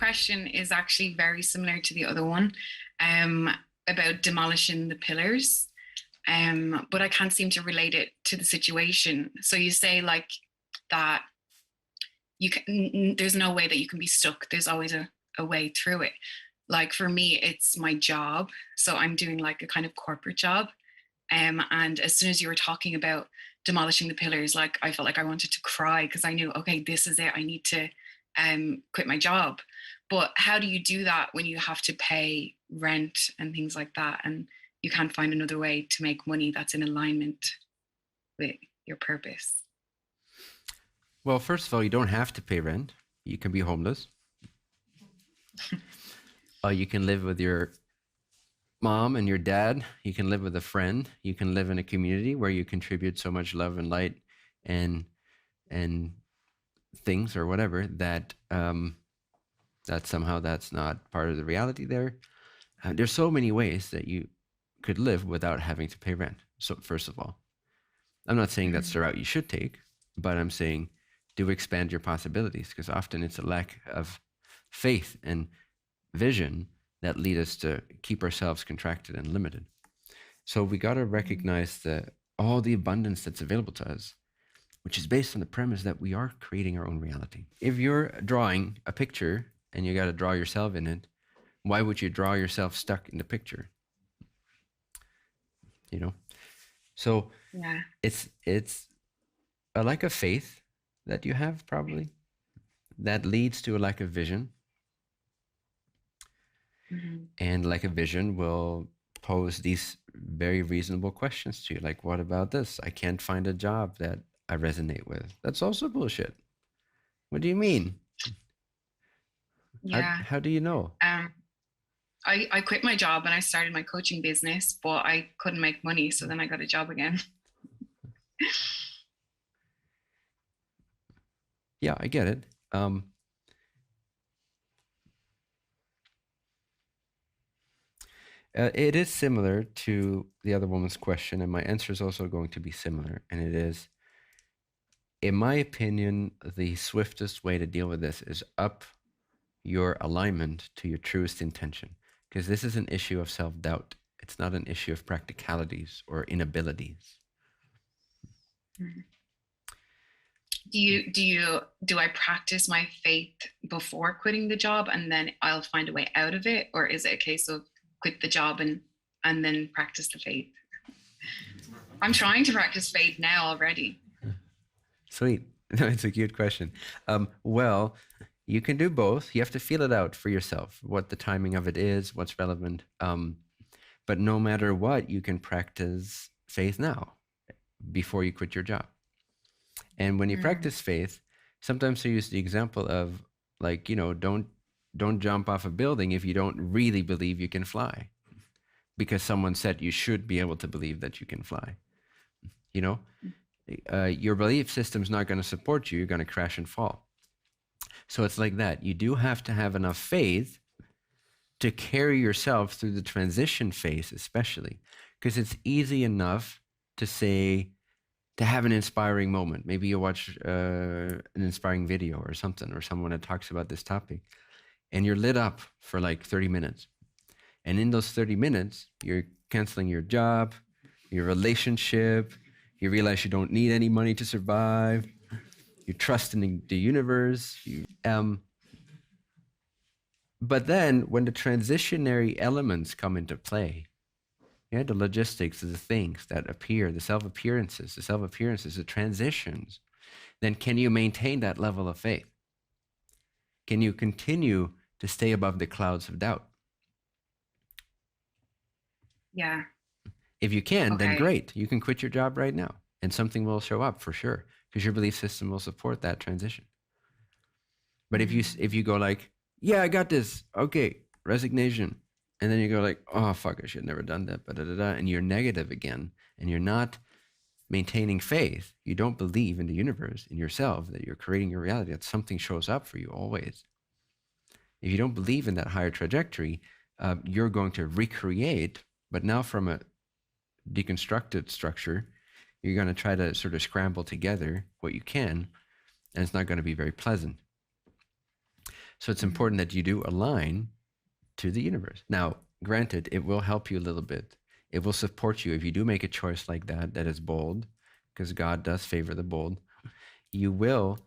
question is actually very similar to the other one, um, about demolishing the pillars. But I can't seem to relate it to the situation. So you say like that you can, there's no way that you can be stuck. There's always a way through it. Like for me, it's my job. So I'm doing like a kind of corporate job. And as soon as you were talking about demolishing the pillars, like I felt like I wanted to cry because I knew, okay, this is it. I need to quit my job. But how do you do that when you have to pay rent and things like that, and you can't find another way to make money that's in alignment with your purpose? Well, first of all, you don't have to pay rent. You can be homeless. You can live with your mom and your dad. You can live with a friend. You can live in a community where you contribute so much love and light and things or whatever that that somehow that's not part of the reality there. There's so many ways that you could live without having to pay rent. So first of all, I'm not saying that's the route you should take, but I'm saying do expand your possibilities, because often it's a lack of faith and vision that lead us to keep ourselves contracted and limited. So we got to recognize all the abundance that's available to us, which is based on the premise that we are creating our own reality. If you're drawing a picture and you got to draw yourself in it, why would you draw yourself stuck in the picture? You know? So Yeah. it's a lack of faith that you have, probably, that leads to a lack of vision. And lack of vision will pose these very reasonable questions to you, like, what about this? I can't find a job that I resonate with. That's also bullshit. What do you mean? Yeah. How do you know? I quit my job and I started my coaching business, but I couldn't make money. So then I got a job again. Yeah, I get it. It is similar to the other woman's question, and my answer is also going to be similar. And it is, in my opinion, the swiftest way to deal with this is up your alignment to your truest intention, because this is an issue of self-doubt. It's not an issue of practicalities or inabilities. Do I practice my faith before quitting the job and then I'll find a way out of it? Or is it a case of quit the job and then practice the faith? I'm trying to practice faith now already. Sweet. No, it's a cute question. Well, you can do both. You have to feel it out for yourself, what the timing of it is, what's relevant. But no matter what, you can practice faith now before you quit your job. And when you practice faith, sometimes I use the example of, like, you know, don't jump off a building if you don't really believe you can fly, because someone said you should be able to believe that you can fly. You know, your belief system's not going to support you. You're going to crash and fall. So it's like that. You do have to have enough faith to carry yourself through the transition phase, especially, because it's easy enough to say, to have an inspiring moment. Maybe you watch an inspiring video or something, or someone that talks about this topic, and you're lit up for like 30 minutes. And in those 30 minutes, you're canceling your job, your relationship, you realize you don't need any money to survive, you trust in the universe. But then when the transitionary elements come into play, yeah, the logistics of the things that appear, the self-appearances, the transitions, then can you maintain that level of faith? Can you continue to stay above the clouds of doubt? Yeah. If you can, then great. You can quit your job right now and something will show up for sure, because your belief system will support that transition. But if you go like, yeah, I got this, okay, resignation, and then you go like, oh, fuck, I should have never done that, and you're negative again, and you're not maintaining faith, you don't believe in the universe, in yourself, that you're creating your reality, that something shows up for you always. If you don't believe in that higher trajectory, you're going to recreate, but now from a deconstructed structure, you're going to try to sort of scramble together what you can, and it's not going to be very pleasant. So it's important that you do align to the universe. Now, granted, it will help you a little bit. It will support you if you do make a choice like that, that is bold, because God does favor the bold. You will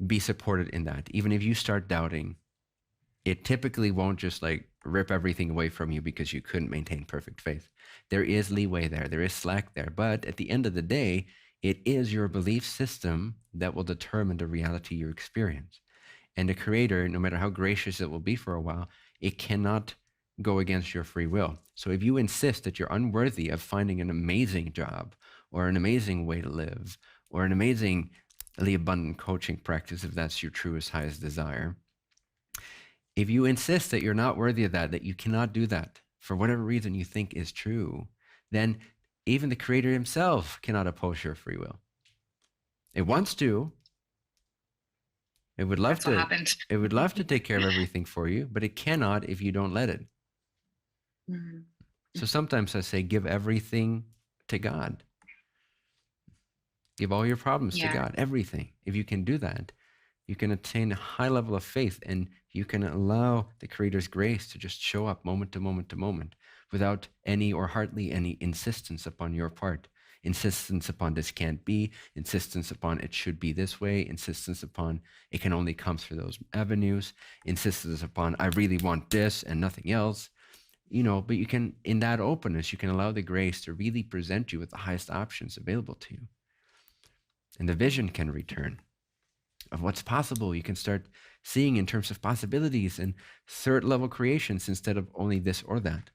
be supported in that. Even if you start doubting, it typically won't just like rip everything away from you because you couldn't maintain perfect faith. There is leeway there, there is slack there. But at the end of the day, it is your belief system that will determine the reality you experience. And the Creator, no matter how gracious it will be for a while, it cannot go against your free will. So if you insist that you're unworthy of finding an amazing job or an amazing way to live or an amazingly abundant coaching practice, if that's your truest, highest desire, if you insist that you're not worthy of that, that you cannot do that for whatever reason you think is true, then even the Creator himself cannot oppose your free will. It wants to. It would love to. It would love to take care of everything for you, but it cannot if you don't let it. Mm-hmm. So sometimes I say, give everything to God. Give all your problems to God, everything. If you can do that, you can attain a high level of faith, and you can allow the Creator's grace to just show up moment to moment to moment without any or hardly any insistence upon your part. Insistence upon this can't be, insistence upon it should be this way, insistence upon it can only come through those avenues, insistence upon I really want this and nothing else. But you can, in that openness, you can allow the grace to really present you with the highest options available to you. And the vision can return of what's possible. You can start seeing in terms of possibilities and third level creations instead of only this or that.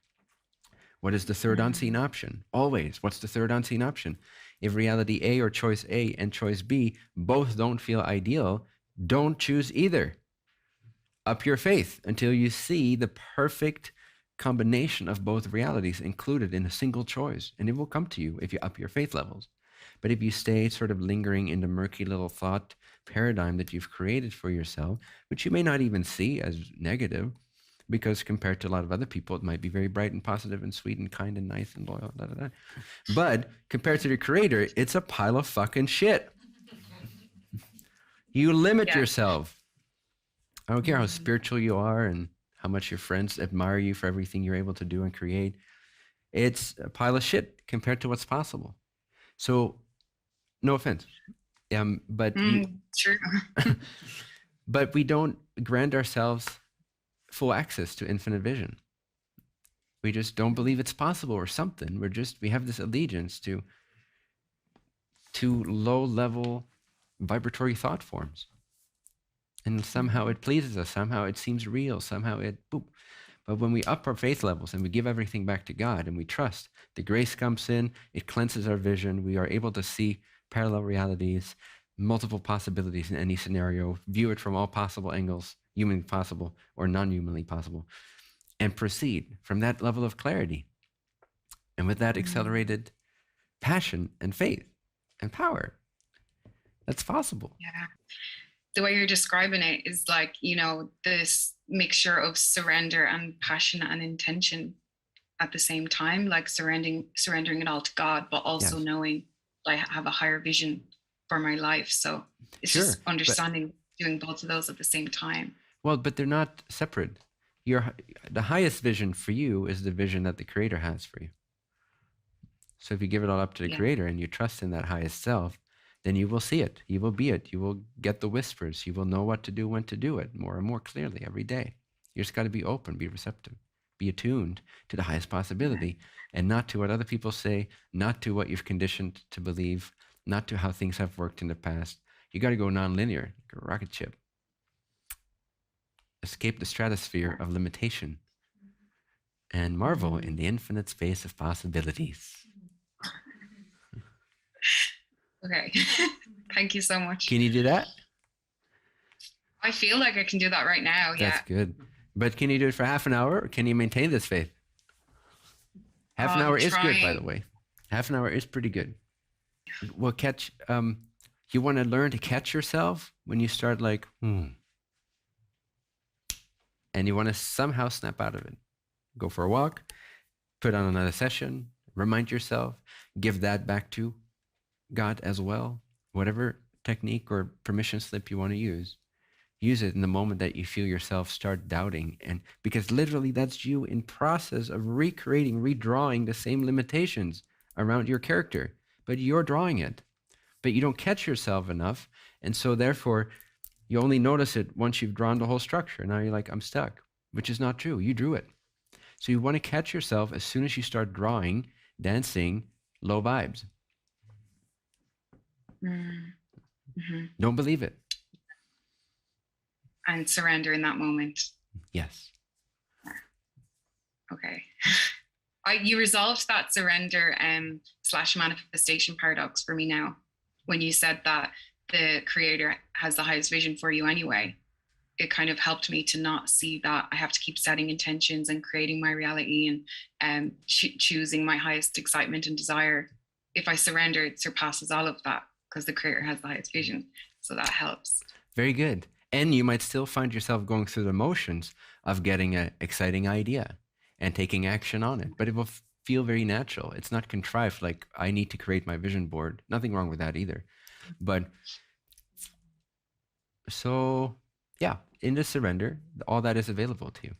What is the third unseen option? Always, what's the third unseen option? If reality A or choice A and choice B both don't feel ideal, don't choose either. Up your faith until you see the perfect combination of both realities included in a single choice, and it will come to you if you up your faith levels. But if you stay sort of lingering in the murky little thought paradigm that you've created for yourself, which you may not even see as negative, because compared to a lot of other people, it might be very bright and positive and sweet and kind and nice and loyal. Da, da, da. But compared to the Creator, it's a pile of fucking shit. You limit yourself. I don't care how spiritual you are and how much your friends admire you for everything you're able to do and create. It's a pile of shit compared to what's possible. So, no offense. But true. But we don't grant ourselves full access to infinite vision. We just don't believe it's possible or something. We have this allegiance to low-level vibratory thought forms. And somehow it pleases us. Somehow it seems real. Somehow it, boop. But when we up our faith levels and we give everything back to God and we trust, the grace comes in, it cleanses our vision. We are able to see parallel realities, multiple possibilities in any scenario, view it from all possible angles, humanly possible or non-humanly possible, and proceed from that level of clarity. And with that accelerated passion and faith and power, that's possible. Yeah. The way you're describing it is like, this mixture of surrender and passion and intention at the same time, like surrendering it all to God, but also knowing I have a higher vision for my life. So it's just understanding doing both of those at the same time. Well, but they're not separate. The highest vision for you is the vision that the Creator has for you. So if you give it all up to the Creator and you trust in that highest self, then you will see it. You will be it. You will get the whispers. You will know what to do, when to do it more and more clearly every day. You just got to be open, be receptive, be attuned to the highest possibility and not to what other people say, not to what you've conditioned to believe, not to how things have worked in the past. You got to go nonlinear, like a rocket ship. Escape the stratosphere of limitation and marvel in the infinite space of possibilities. Okay. Thank you so much. Can you do that? I feel like I can do that right now. That's good. But can you do it for half an hour, or can you maintain this faith? Half an hour is good, by the way. Half an hour is pretty good. Well, you want to learn to catch yourself when you start like, and you want to somehow snap out of it. Go for a walk, put on another session, remind yourself, give that back to God as well, whatever technique or permission slip you want to use. use it in the moment that you feel yourself start doubting. And because literally that's you in process of recreating, redrawing the same limitations around your character, but you're drawing it, but you don't catch yourself enough. And so therefore you only notice it once you've drawn the whole structure. Now you're like, I'm stuck, which is not true. You drew it. So you want to catch yourself as soon as you start drawing, dancing, low vibes. Mm-hmm. Don't believe it. And surrender in that moment. Yes. Okay. You resolved that surrender / manifestation paradox for me now. When you said that the creator has the highest vision for you anyway, it kind of helped me to not see that I have to keep setting intentions and creating my reality and choosing my highest excitement and desire. If I surrender, it surpasses all of that because the creator has the highest vision. So that helps. Very good. And you might still find yourself going through the motions of getting an exciting idea and taking action on it, but it will feel very natural. It's not contrived, like I need to create my vision board. Nothing wrong with that either. But so, yeah, in the surrender, all that is available to you.